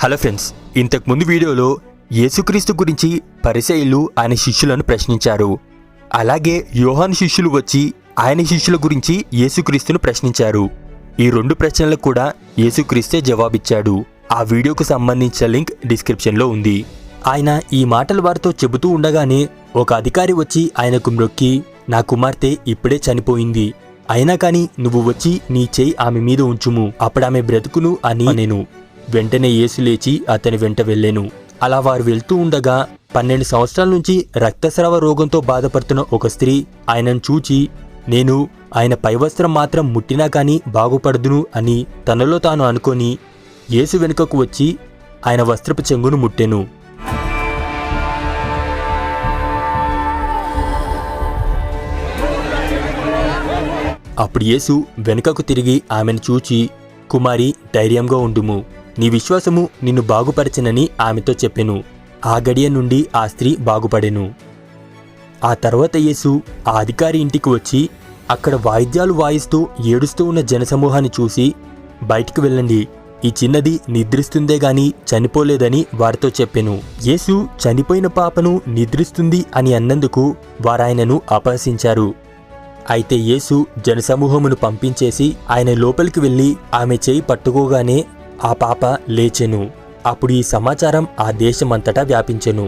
Hello friends, ఇంతకు ముందు వీడియోలో యేసుక్రీస్తు గురించి పరిసయ్యులు ఆయన శిష్యులను ప్రశ్నించారు. అలాగే యోహాను శిష్యులు వచ్చి ఆయన శిష్యుల గురించి యేసుక్రీస్తును ప్రశ్నించారు. ఈ రెండు ప్రశ్నలకు కూడా యేసుక్రీస్తే జవాబిచ్చాడు. ఆ వీడియోకు సంబంధించిన లింక్ డిస్క్రిప్షన్లో ఉంది. ఆయన ఈ మాటలు వారితో చెబుతూ ఉండగానే ఒక అధికారి వచ్చి ఆయనకు మ్రొక్కి, నా కుమార్తె ఇప్పుడే చనిపోయింది, అయినా కానీ నువ్వు వచ్చి నీ చేయి ఆమె మీద ఉంచుము, అప్పుడామె బ్రతుకును అని నేను. వెంటనే యేసు లేచి అతని వెంట వెళ్ళెను. అలా వారు వెళ్తూ ఉండగా 12 సంవత్సరాల నుంచి రక్తస్రావ రోగంతో బాధపడుతున్న ఒక స్త్రీ ఆయనను చూచి, నేను ఆయన పైవస్త్రం మాత్రం ముట్టినా కానీ బాగుపడదును అని తనలో తాను అనుకొని యేసు వెనుకకు వచ్చి ఆయన వస్త్రపు చెంగును ముట్టెను. అప్పుడు యేసు వెనుకకు తిరిగి ఆమెను చూచి, కుమారి, ధైర్యంగా ఉండుము, నీ విశ్వాసము నిన్ను బాగుపరచనని ఆమెతో చెప్పెను. ఆ గడియ నుండి ఆ స్త్రీ బాగుపడెను. ఆ తర్వాత యేసు ఆ అధికారి ఇంటికి వచ్చి అక్కడ వాయిద్యాలు వాయిస్తూ ఏడుస్తూ ఉన్న జనసమూహాన్ని చూసి, బయటికి వెళ్ళండి, ఈ చిన్నది నిద్రిస్తుందే గాని చనిపోలేదని వారితో చెప్పెను. యేసు చనిపోయిన పాపను నిద్రిస్తుంది అని అన్నందుకు వారాయనను అపహసించారు. అయితే యేసు జనసమూహమును పంపించేసి ఆయన లోపలికి వెళ్ళి ఆమె చేయి పట్టుకోగానే ఆ పాప లేచెను. అప్పుడు ఈ సమాచారం ఆ దేశమంతటా వ్యాపించెను.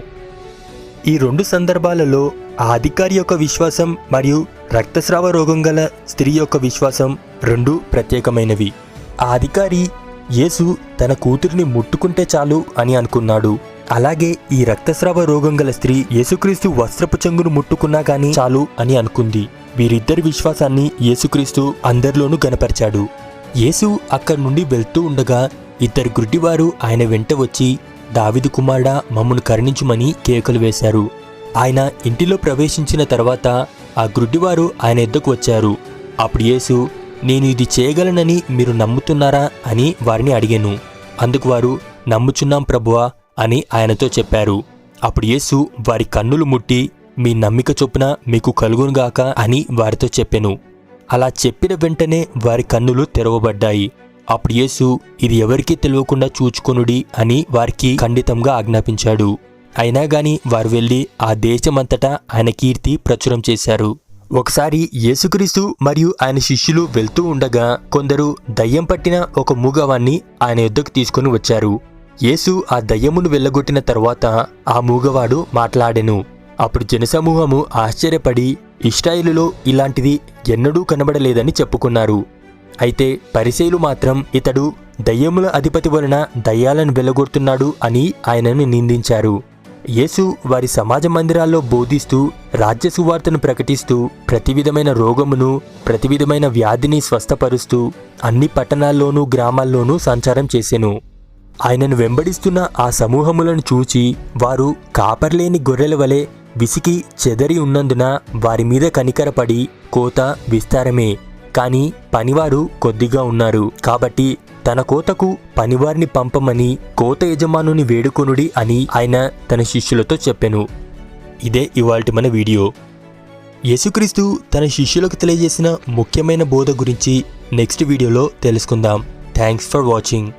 ఈ రెండు సందర్భాలలో ఆ అధికారి యొక్క విశ్వాసం మరియు రక్తస్రావ రోగం గల స్త్రీ యొక్క విశ్వాసం రెండూ ప్రత్యేకమైనవి. ఆ అధికారి యేసు తన కూతురిని ముట్టుకుంటే చాలు అని అనుకున్నాడు. అలాగే ఈ రక్తస్రావ రోగం గల స్త్రీ యేసుక్రీస్తు వస్త్రపు చెంగును ముట్టుకున్నా గానీ చాలు అని అనుకుంది. వీరిద్దరి విశ్వాసాన్ని యేసుక్రీస్తు అందరిలోనూ గనపరిచాడు. యేసు అక్కడి నుండి వెళ్తూ ఉండగా 2 గుడ్డివారు ఆయన వెంట వచ్చి, దావీదు కుమారుడా, మమ్మను కరుణించుమని కేకలు వేశారు. ఆయన ఇంటిలో ప్రవేశించిన తర్వాత ఆ గుడ్డివారు ఆయన ఎద్దకు వచ్చారు. అప్పుడు యేసు, నేను ఇది చేయగలనని మీరు నమ్ముతున్నారా అని వారిని అడిగాను. అందుకు వారు, నమ్ముచున్నాం ప్రభువా అని ఆయనతో చెప్పారు. అప్పుడు యేసు వారి కన్నులు ముట్టి, మీ నమ్మిక చొప్పున మీకు కలుగునుగాక అని వారితో చెప్పెను. అలా చెప్పిన వెంటనే వారి కన్నులు తెరవబడ్డాయి. అప్పుడు యేసు, ఇది ఎవరికీ తెలియకుండా చూచుకొనుడి అని వారికి ఖండితంగా ఆజ్ఞాపించాడు. అయినా గాని వారు వెళ్లి ఆ దేశమంతటా ఆయన కీర్తి ప్రచురం చేశారు. ఒకసారి యేసుక్రీస్తు మరియు ఆయన శిష్యులు వెళ్తూ ఉండగా కొందరు దయ్యం పట్టిన ఒక మూగవాణ్ణి ఆయన యొద్దకు తీసుకుని వచ్చారు. యేసు ఆ దయ్యమును వెళ్ళగొట్టిన తర్వాత ఆ మూగవాడు మాట్లాడెను. అప్పుడు జనసమూహము ఆశ్చర్యపడి, ఇశ్రాయేలులో ఇలాంటిది ఎన్నడూ కనబడలేదని చెప్పుకున్నారు. అయితే పరిసయ్యులు మాత్రం ఇతడు దయ్యముల అధిపతి వలన దయ్యాలను వెళ్ళగొడుతున్నాడు అని ఆయనను నిందించారు. యేసు వారి సమాజ మందిరాల్లో బోధిస్తూ రాజ్య సువార్తను ప్రకటిస్తూ ప్రతి విధమైన రోగమును ప్రతి విధమైన వ్యాధిని స్వస్థపరుస్తూ అన్ని పట్టణాల్లోనూ గ్రామాల్లోనూ సంచారం చేసెను. ఆయనను వెంబడిస్తున్న ఆ సమూహములను చూచి వారు కాపర్లేని గొర్రెల వలె విసికి చెదరి ఉన్నందున వారి మీద కనికరపడి, కోత విస్తారమే, కాని పనివారు కొద్దిగా ఉన్నారు, కాబట్టి తన కోతకు పనివారిని పంపమని కోత యజమానుని వేడుకొనుడి అని ఆయన తన శిష్యులతో చెప్పెను. ఇదే ఇవాల్టి మన వీడియో. యేసుక్రీస్తు తన శిష్యులకు తెలియజేసిన ముఖ్యమైన బోధ గురించి నెక్స్ట్ వీడియోలో తెలుసుకుందాం. Thanks for watching.